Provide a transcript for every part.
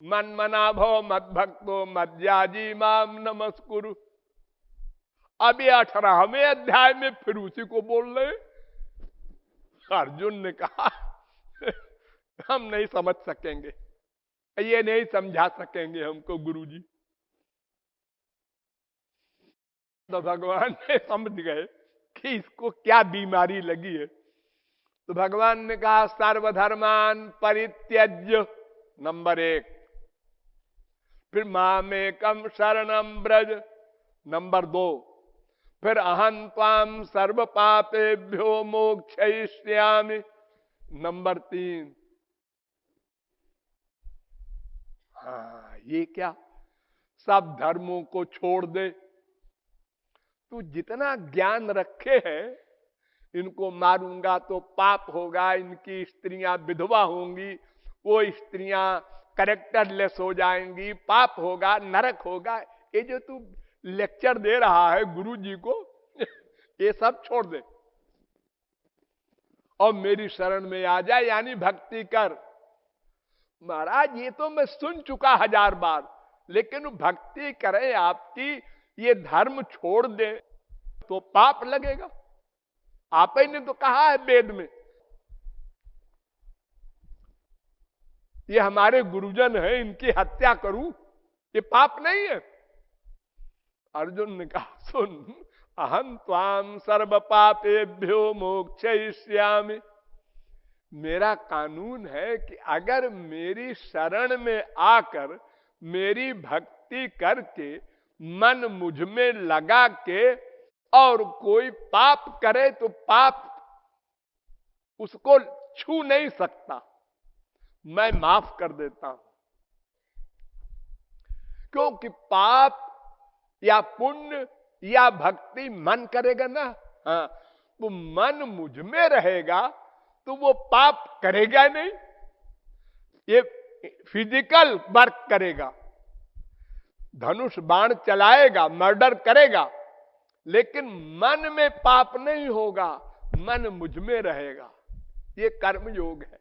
मन मना भव मद भक्तो मद्याजी माम नमस्कुरु। अब ये 18वें अध्याय में फिर उसी को बोल रहे। अर्जुन ने कहा हम नहीं समझ सकेंगे, ये नहीं समझा सकेंगे हमको गुरुजी। तो भगवान ने समझ गए कि इसको क्या बीमारी लगी है। तो भगवान ने कहा सर्वधर्मान परित्यज्य, नंबर 1। फिर मामेकम शरणम ब्रज, नंबर 2। फिर अहं त्वाम सर्व पापेभ्यो मोक्षयिष्यामि, नंबर 3। हाँ, ये क्या, सब धर्मों को छोड़ दे। तू जितना ज्ञान रखे हैं, इनको मारूंगा तो पाप होगा, इनकी स्त्रियां विधवा होंगी, वो स्त्रियां कैरेक्टरलेस हो जाएंगी, पाप होगा, नरक होगा। ये जो तू लेक्चर दे रहा है गुरु जी को ये सब छोड़ दे और मेरी शरण में आ जाए, यानी भक्ति कर। महाराज ये तो मैं सुन चुका 1000 बार, लेकिन भक्ति करें आपकी, ये धर्म छोड़ दे तो पाप लगेगा। आप ही ने तो कहा है वेद में, ये हमारे गुरुजन है, इनकी हत्या करूं, ये पाप नहीं है। अर्जुन ने कहा सुन, अहं त्वाम सर्व पापेभ्यो मोक्षयिष्यामि। मेरा कानून है कि अगर मेरी शरण में आकर मेरी भक्ति करके मन मुझ में लगा के और कोई पाप करे तो पाप उसको छू नहीं सकता, मैं माफ कर देता हूं। क्योंकि पाप या पुण्य या भक्ति मन करेगा ना, हाँ, तो मन मुझ में रहेगा तो वो पाप करेगा नहीं, ये फिजिकल वर्क करेगा, धनुष बाण चलाएगा, मर्डर करेगा, लेकिन मन में पाप नहीं होगा, मन मुझ में रहेगा। ये कर्म योग है।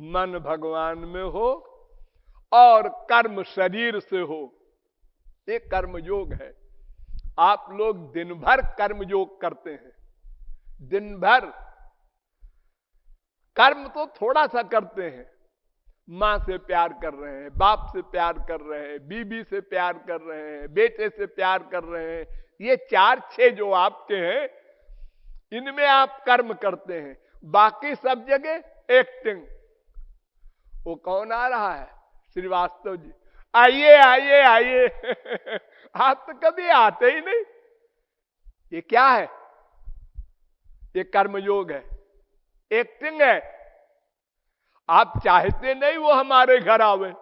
मन भगवान में हो और कर्म शरीर से हो, ये कर्म योग है। आप लोग दिन भर कर्म योग करते हैं, दिन भर कर्म तो थोड़ा सा करते हैं, मां से प्यार कर रहे हैं, बाप से प्यार कर रहे हैं, बीबी से प्यार कर रहे हैं, बेटे से प्यार कर रहे हैं, ये 4-6 जो आपके हैं, इनमें आप कर्म करते हैं। बाकी सब जगह एक्टिंग। वो कौन आ रहा है? श्रीवास्तव जी, आइए आइए आइए आप तो कभी आते ही नहीं। ये क्या है? ये कर्मयोग है, एक्टिंग है। आप चाहते नहीं वो हमारे घर आवे।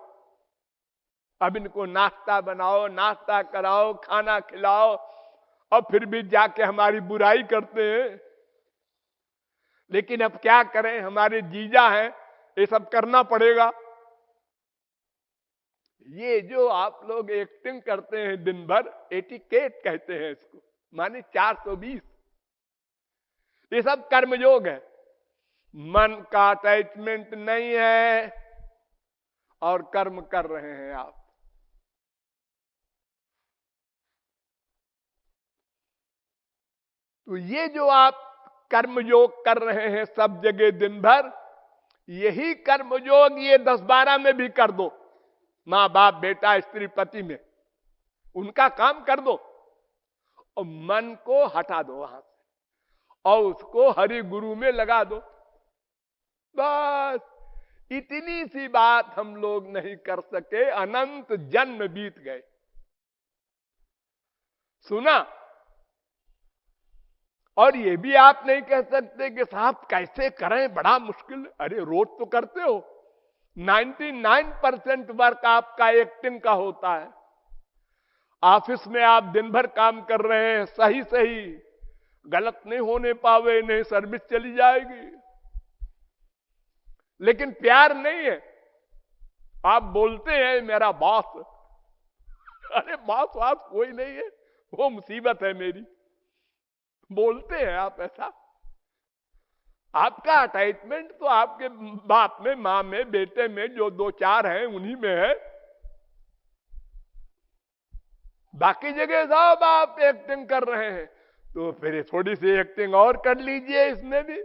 अब इनको नाश्ता बनाओ, नाश्ता कराओ, खाना खिलाओ, और फिर भी जाके हमारी बुराई करते हैं। लेकिन अब क्या करें, हमारे जीजा हैं, ये सब करना पड़ेगा। ये जो आप लोग एक्टिंग करते हैं दिन भर, एटिकेट कहते हैं इसको, माने 420, ये सब कर्मयोग है। मन का अटैचमेंट नहीं है और कर्म कर रहे हैं आप। तो ये जो आप कर्मयोग कर रहे हैं सब जगह दिन भर, यही कर्मयोग ये 10-12 में भी कर दो, मां बाप बेटा स्त्री पति में, उनका काम कर दो और मन को हटा दो वहां से और उसको हरि गुरु में लगा दो। बस इतनी सी बात हम लोग नहीं कर सके, अनंत जन्म बीत गए। सुना? और ये भी आप नहीं कह सकते कि साहब कैसे करें, बड़ा मुश्किल। अरे रोज तो करते हो। 99% वर्क आपका एक्टिंग का होता है। ऑफिस में आप दिन भर काम कर रहे हैं, सही सही, गलत नहीं होने पावे, नहीं सर्विस चली जाएगी। लेकिन प्यार नहीं है। आप बोलते हैं मेरा बॉस, अरे बॉस वास कोई नहीं है, वो मुसीबत है मेरी, बोलते हैं आप ऐसा। आपका अटैचमेंट तो आपके बाप में, माँ में, बेटे में, जो दो चार हैं उन्हीं में है। बाकी जगह सब आप एक्टिंग कर रहे हैं, तो फिर थोड़ी सी एक्टिंग और कर लीजिए इसमें भी।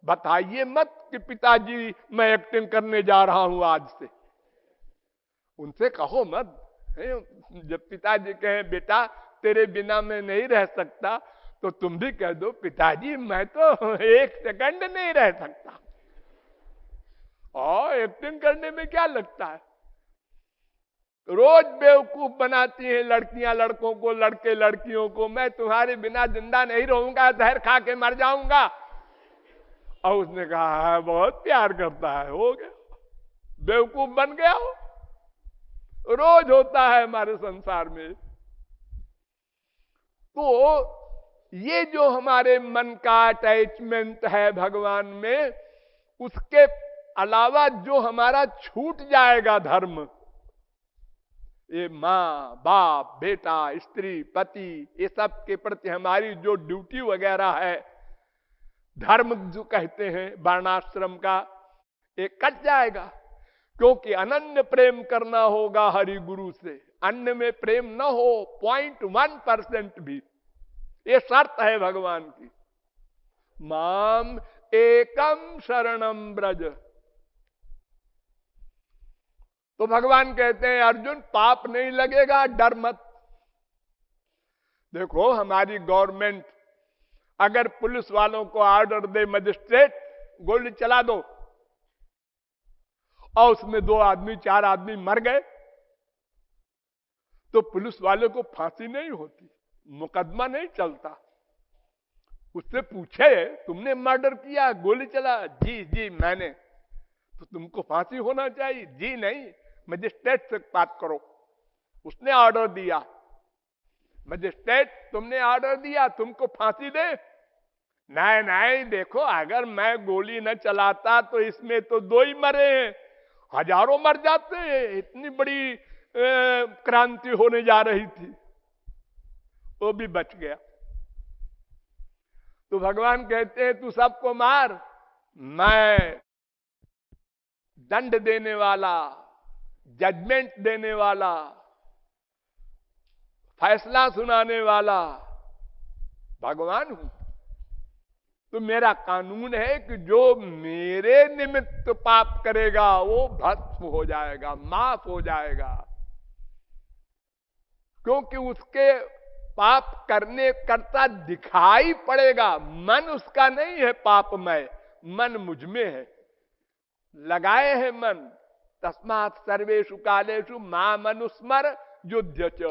बताइए मत कि पिताजी मैं एक्टिंग करने जा रहा हूं आज से, उनसे कहो मत। जब पिताजी कहें बेटा तेरे बिना मैं नहीं रह सकता, तो तुम भी कह दो पिताजी मैं तो एक सेकंड नहीं रह सकता। और एक्टिंग करने में क्या लगता है? रोज बेवकूफ बनाती हैं लड़कियां लड़कों को, लड़के लड़कियों को, मैं तुम्हारे बिना जिंदा नहीं रहूंगा, जहर खा के मर जाऊंगा। और उसने कहा है बहुत प्यार करता है, हो गया, बेवकूफ बन गया हो। रोज होता है हमारे संसार में। तो ये जो हमारे मन का अटैचमेंट है भगवान में, उसके अलावा जो हमारा छूट जाएगा धर्म, ये माँ बाप बेटा स्त्री पति, ये सब के प्रति हमारी जो ड्यूटी वगैरह है, धर्म जो कहते हैं वर्णाश्रम का, ये कट जाएगा। क्योंकि अनन्य प्रेम करना होगा हरि गुरु से, अन्य में प्रेम न हो 0.1% भी, ये शर्त है भगवान की। माम एकम शरणम ब्रज। तो भगवान कहते हैं अर्जुन पाप नहीं लगेगा, डर मत। देखो हमारी गवर्नमेंट अगर पुलिस वालों को ऑर्डर दे मजिस्ट्रेट गोली चला दो, और उसमें 2 आदमी 4 आदमी मर गए, तो पुलिस वाले को फांसी नहीं होती, मुकदमा नहीं चलता। उससे पूछे तुमने मर्डर किया, गोली चला, जी जी मैंने, तो तुमको फांसी होना चाहिए, जी नहीं, मजिस्ट्रेट से बात करो, उसने ऑर्डर दिया, मजिस्ट्रेट तुमने ऑर्डर दिया तुमको फांसी दे। नहीं नहीं देखो अगर मैं गोली न चलाता तो इसमें तो 2 ही मरे हैं, हजारों मर जाते हैं, इतनी बड़ी क्रांति होने जा रही थी, वो भी बच गया। तो भगवान कहते हैं तू सबको मार, मैं दंड देने वाला, जजमेंट देने वाला, फैसला सुनाने वाला भगवान हूं। तो मेरा कानून है कि जो मेरे निमित्त पाप करेगा वो भस्म हो जाएगा, माफ हो जाएगा। क्योंकि उसके पाप करने करता दिखाई पड़ेगा, मन उसका नहीं है पापमय, मन मुझ में है, लगाए है मन। तस्मात् सर्वेषु कालेषु माम अनुस्मर युध्य च।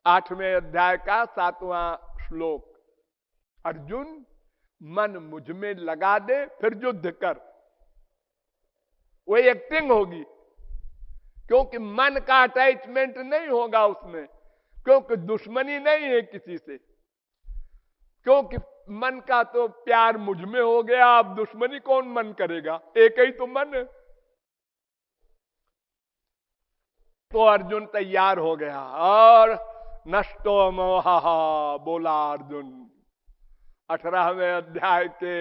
8वें अध्याय का 7वां श्लोक। अर्जुन मन मुझ में लगा दे फिर युद्ध कर, वो एक्टिंग होगी। क्योंकि मन का अटैचमेंट नहीं होगा उसमें, क्योंकि दुश्मनी नहीं है किसी से, क्योंकि मन का तो प्यार मुझ में हो गया, अब दुश्मनी कौन मन करेगा, एक ही तो मन है। तो अर्जुन तैयार हो गया और नष्टो मोहा, बोला अर्जुन 18वें अध्याय के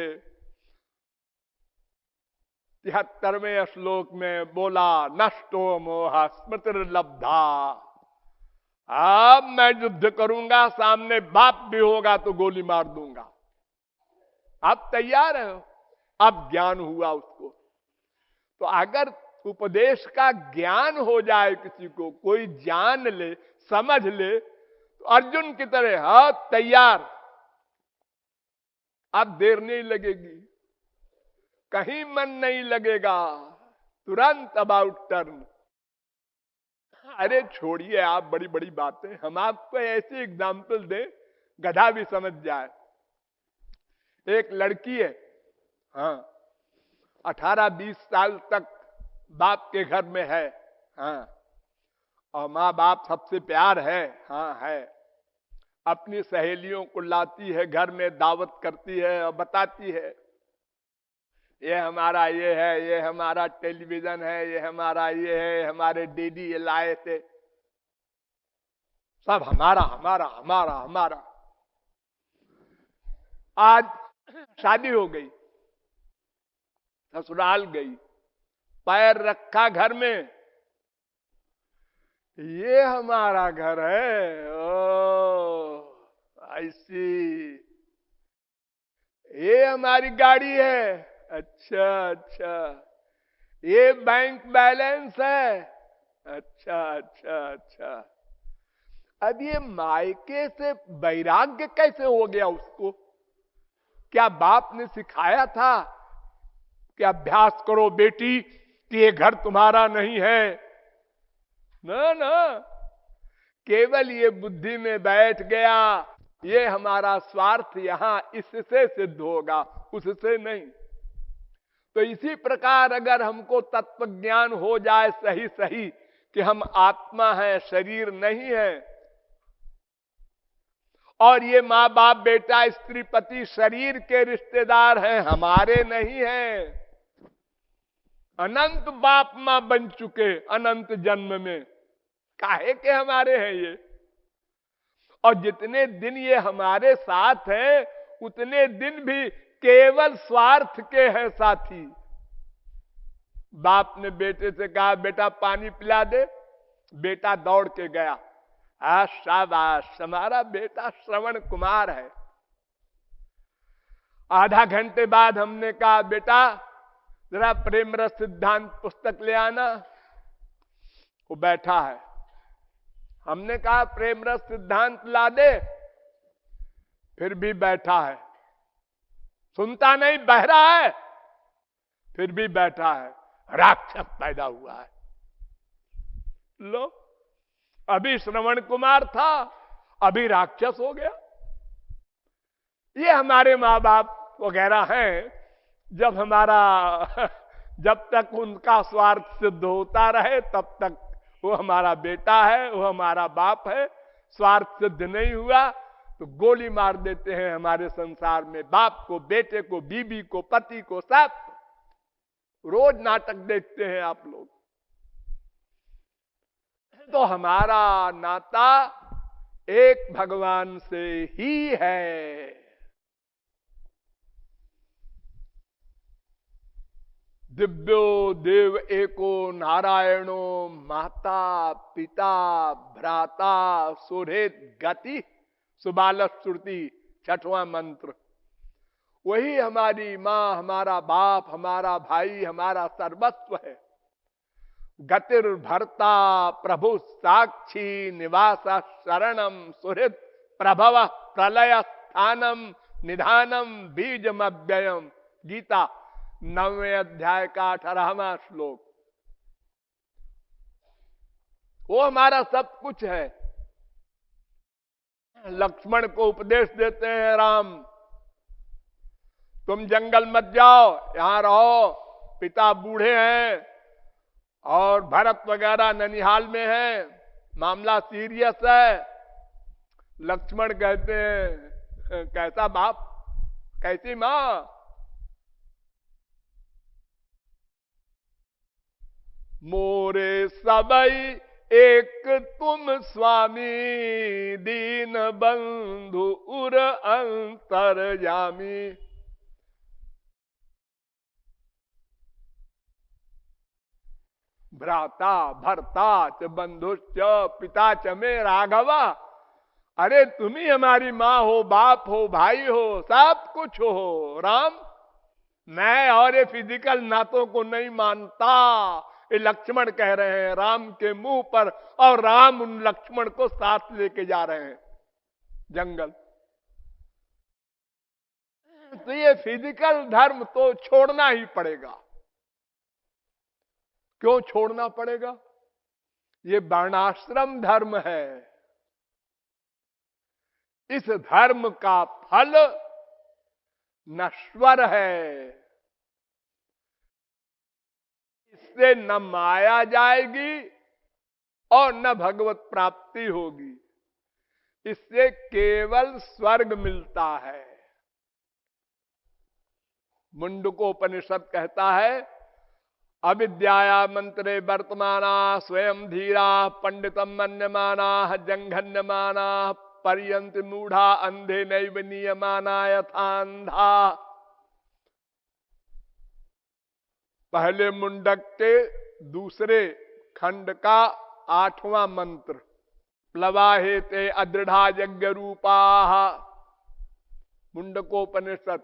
73वें श्लोक में बोला, नष्टो मोह स्मृतिर्लब्धा। अब मैं युद्ध करूंगा, सामने बाप भी होगा तो गोली मार दूंगा। आप तैयार है, अब ज्ञान हुआ उसको। तो अगर उपदेश का ज्ञान हो जाए किसी को, कोई जान ले समझ ले, तो अर्जुन की तरह हाँ तैयार, अब देर नहीं लगेगी, कहीं मन नहीं लगेगा, तुरंत अबाउट टर्न। अरे छोड़िए आप बड़ी बड़ी बातें, हम आपको ऐसे एग्जाम्पल दें गधा भी समझ जाए। एक लड़की है, हाँ 18-20 साल तक बाप के घर में है, हाँ, और माँ बाप सबसे प्यार है, हाँ है। अपनी सहेलियों को लाती है घर में, दावत करती है और बताती है ये हमारा ये है, ये हमारा टेलीविजन है, ये हमारा ये है, हमारे डीडी ये लाए थे, सब हमारा हमारा हमारा हमारा। आज शादी हो गई, ससुराल गई, पैर रखा घर में, ये हमारा घर है, ओ ऐसी, ये हमारी गाड़ी है, अच्छा अच्छा, ये बैंक बैलेंस है, अच्छा अच्छा अच्छा। अब ये मायके से वैराग्य कैसे हो गया उसको? क्या बाप ने सिखाया था कि अभ्यास करो बेटी कि ये घर तुम्हारा नहीं है? ना ना, केवल ये बुद्धि में बैठ गया, ये हमारा स्वार्थ यहां इससे सिद्ध होगा, उससे नहीं। तो इसी प्रकार अगर हमको तत्व ज्ञान हो जाए सही सही कि हम आत्मा हैं, शरीर नहीं है, और ये माँ बाप बेटा स्त्री पति शरीर के रिश्तेदार हैं, हमारे नहीं हैं, अनंत बाप माँ बन चुके अनंत जन्म में, काहे के हमारे हैं ये? और जितने दिन ये हमारे साथ हैं उतने दिन भी केवल स्वार्थ के हैं साथी। बाप ने बेटे से कहा बेटा पानी पिला दे, बेटा दौड़ के गया, शाबाश हमारा बेटा श्रवण कुमार है। आधा घंटे बाद हमने कहा बेटा जरा प्रेम रस सिद्धांत पुस्तक ले आना, वो बैठा है। हमने कहा प्रेम रस सिद्धांत ला दे, फिर भी बैठा है, सुनता नहीं, बहरा है, फिर भी बैठा है, राक्षस पैदा हुआ है। लो, अभी श्रवण कुमार था, अभी राक्षस हो गया। ये हमारे माँ बाप वगैरह हैं, जब हमारा जब तक उनका स्वार्थ सिद्ध होता रहे तब तक वो हमारा बेटा है, वो हमारा बाप है। स्वार्थ सिद्ध नहीं हुआ तो गोली मार देते हैं हमारे संसार में, बाप को, बेटे को, बीबी को, पति को, सब। रोज नाटक देखते हैं आप लोग। तो हमारा नाता एक भगवान से ही है। दिव्यो देव एको नारायणो माता पिता भ्राता सुहृद गति सुबाल श्रुति, छठवां मंत्र। वही हमारी मां, हमारा बाप, हमारा भाई, हमारा सर्वस्व है। गतिर भर्ता प्रभु साक्षी निवास शरणम सुहृद प्रभव प्रलय स्थानम निधानम बीजमव्ययम। गीता 9वें अध्याय का 18वां श्लोक। वो हमारा सब कुछ है। लक्ष्मण को उपदेश देते हैं राम, तुम जंगल मत जाओ, यहां रहो, पिता बूढ़े हैं और भरत वगैरह ननिहाल में है, मामला सीरियस है। लक्ष्मण कहते हैं कैसा बाप, कैसी मां? मोरे सबई एक तुम स्वामी, दीन बंधु उर अंतर्यामी। भ्राता भर्ता च बंधुश्च पिता च मे राघवा। अरे तुम ही हमारी माँ हो, बाप हो, भाई हो, सब कुछ हो राम। मैं और ये फिजिकल नातों को नहीं मानता, ये लक्ष्मण कह रहे हैं राम के मुंह पर, और राम उन लक्ष्मण को साथ लेके जा रहे हैं जंगल। तो ये फिजिकल धर्म तो छोड़ना ही पड़ेगा। क्यों छोड़ना पड़ेगा? ये वर्णाश्रम धर्म है। इस धर्म का फल नश्वर है, इससे न माया जाएगी और न भगवत प्राप्ति होगी। इससे केवल स्वर्ग मिलता है। मुंडकोपनिषद कहता है अविद्याया मंत्रे वर्तमाना स्वयं धीरा पंडितम मन्यमाना जंघन्यमाना पर्यंत मूढ़ा अंधे नैव नियमाना यथांधा। पहले मुंडक के दूसरे खंड का 8वां मंत्र, प्लवाहेते अदृढ़ा यज्ञ रूपा। मुंडकोपनिषद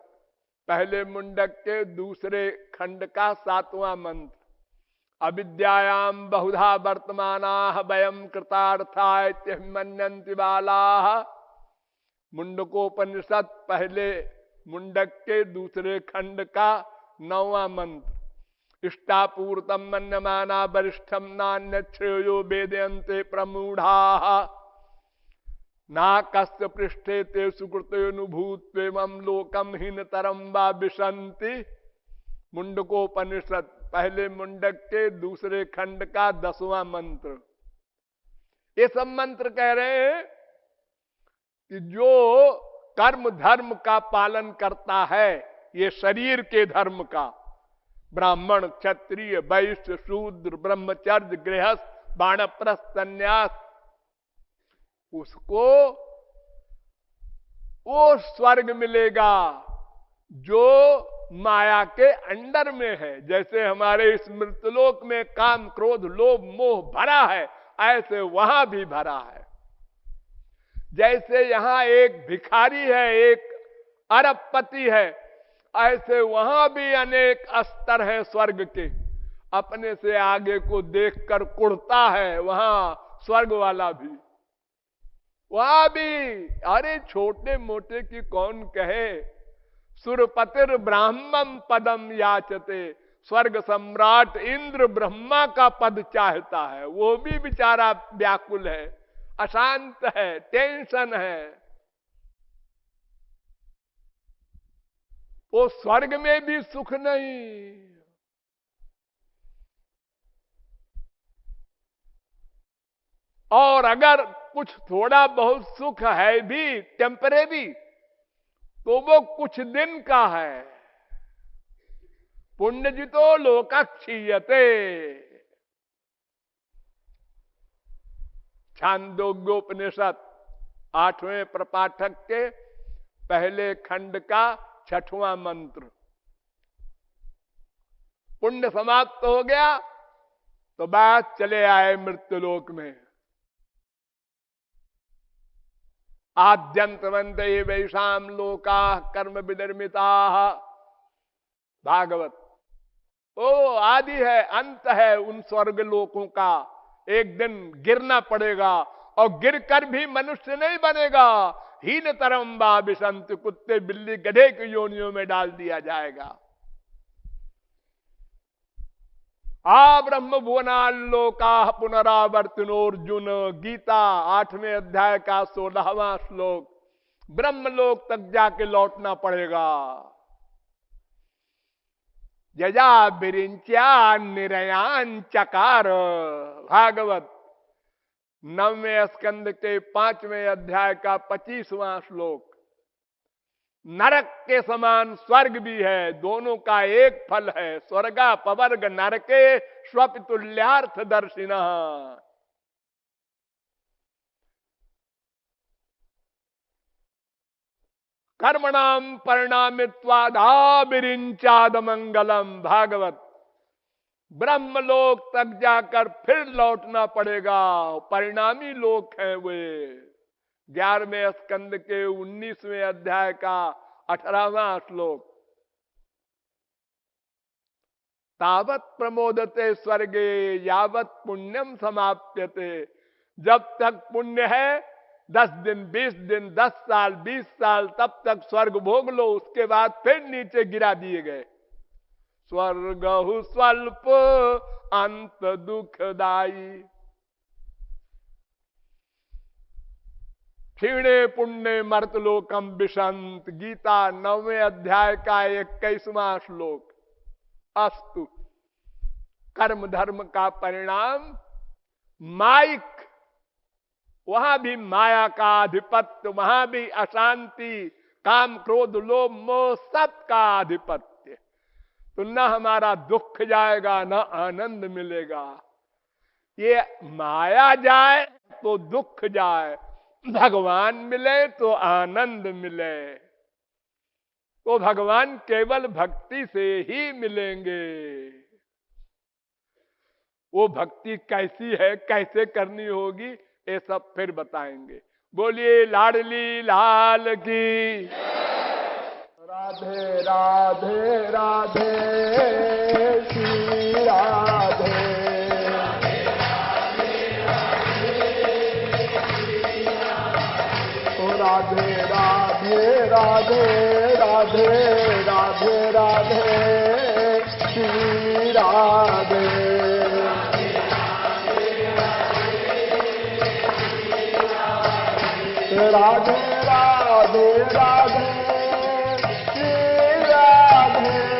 पहले मुंडक के दूसरे खंड का 7वां मंत्र, अविद्यायाम बहुधा वर्तमाना वयम कृतार्था मन्यन्ति बाला। मुंडकोपनिषद पहले मुंडक के दूसरे खंड का 9वां मंत्र, इष्टापूर्तम मन्यमाना वरिष्ठम नान्य श्रेयो वेदयन्ते प्रमूढ़ा। ना कस्य पृष्ठे ते सुकृतेनुभूत्वेमं लोकम हीनतरम वा विशन्ति। मुंडकोपनिषद पहले मुंडक के दूसरे खंड का 10वां मंत्र। ये सब मंत्र कह रहे हैं कि जो कर्म धर्म का पालन करता है, ये शरीर के धर्म का, ब्राह्मण क्षत्रिय वैश्य शूद्र ब्रह्मचर्य गृहस्थ वानप्रस्थ संन्यास, उसको वो स्वर्ग मिलेगा जो माया के अंडर में है। जैसे हमारे इस मृतलोक में काम क्रोध लोभ मोह भरा है, ऐसे वहां भी भरा है। जैसे यहां एक भिखारी है, एक अरबपति है, ऐसे वहां भी अनेक स्तर हैं स्वर्ग के। अपने से आगे को देखकर कुढ़ता है वहां स्वर्ग वाला भी, वहां भी। अरे छोटे मोटे की कौन कहे, सुरपतिर ब्राह्मण पदम याचते, स्वर्ग सम्राट इंद्र ब्रह्मा का पद चाहता है, वो भी बेचारा व्याकुल है, अशांत है, टेंशन है। वो स्वर्ग में भी सुख नहीं। और अगर कुछ थोड़ा बहुत सुख है भी टेम्परेरी, तो वो कुछ दिन का है। पुण्यजितो लोकाक्षीयते। छांदोग्योपनिषद 8वें प्रपाठक के पहले खंड का 6वां मंत्र। पुण्य समाप्त हो गया तो बात चले आए मृत्युलोक में। आद्यंतवंत वैशाम लोका कर्म विनिर्मिता। भागवत। ओ आदि है, अंत है उन स्वर्ग लोकों का। एक दिन गिरना पड़ेगा, और गिरकर भी मनुष्य नहीं बनेगा। हीन तरम बा विसंत, कुत्ते बिल्ली गधे की योनियों में डाल दिया जाएगा। आ ब्रह्म भुवनालोका पुनरावर्तनोर्जुन। गीता 8वें अध्याय का 16वां श्लोक। ब्रह्मलोक तक जाके लौटना पड़ेगा। यजा विरिंच्या निरयान चकार। भागवत 9वें स्कंद के 5वें अध्याय का 25वां श्लोक। नरक के समान स्वर्ग भी है, दोनों का एक फल है। स्वर्गा पवर्ग नरके स्वपितुल्यार्थ दर्शिना। कर्मणाम परिणामित्वादाविरिंचाद मंगलम। भागवत। ब्रह्मलोक तक जाकर फिर लौटना पड़ेगा। परिणामी लोक है वे। 11वें स्कंद के 19वें अध्याय का 18वां श्लोक। तावत प्रमोदते स्वर्गे यावत पुण्यम समाप्यते। जब तक पुण्य है 10 दिन 20 दिन 10 साल 20 साल तब तक स्वर्ग भोग लो, उसके बाद फिर नीचे गिरा दिए गए। स्वर्गहु स्वल्प अंत दुखदाई। क्षीणे पुण्य मर्तलोकम विशंत। गीता 9वें अध्याय का 21वां श्लोक। अस्तु। कर्म धर्म का परिणाम माइक, वहां भी माया का आधिपत्य, वहां भी अशांति, काम क्रोध लोभ मोह सब का आधिपत्य। तो न हमारा दुख जाएगा न आनंद मिलेगा। ये माया जाए तो दुख जाए, भगवान मिले तो आनंद मिले, तो भगवान केवल भक्ति से ही मिलेंगे। वो भक्ति कैसी है, कैसे करनी होगी, ये सब फिर बताएंगे। बोलिए लाडली लाल की। राधे राधे राधे श्री राधे। राधे राधे राधे राधे राधे राधे श्री राधे। राधे राधे राधे श्री राधे।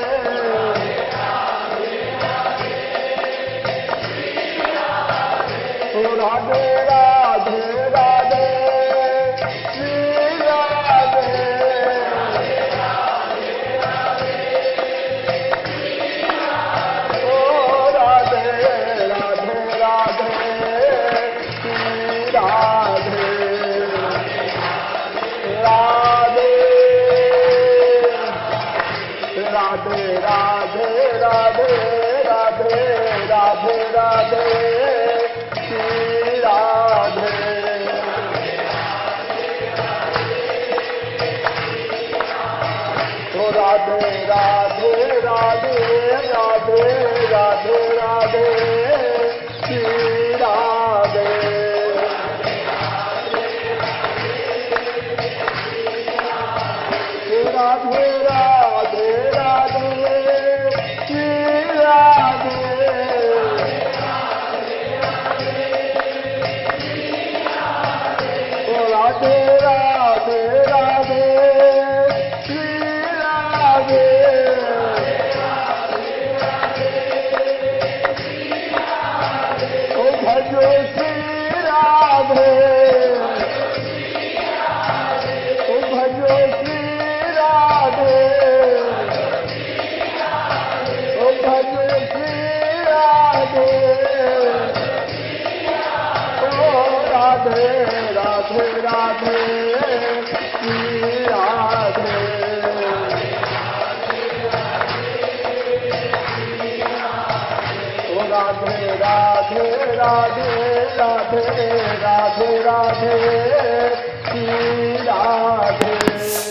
राधे राधे राधे राधे राधे राधे श्री राधे।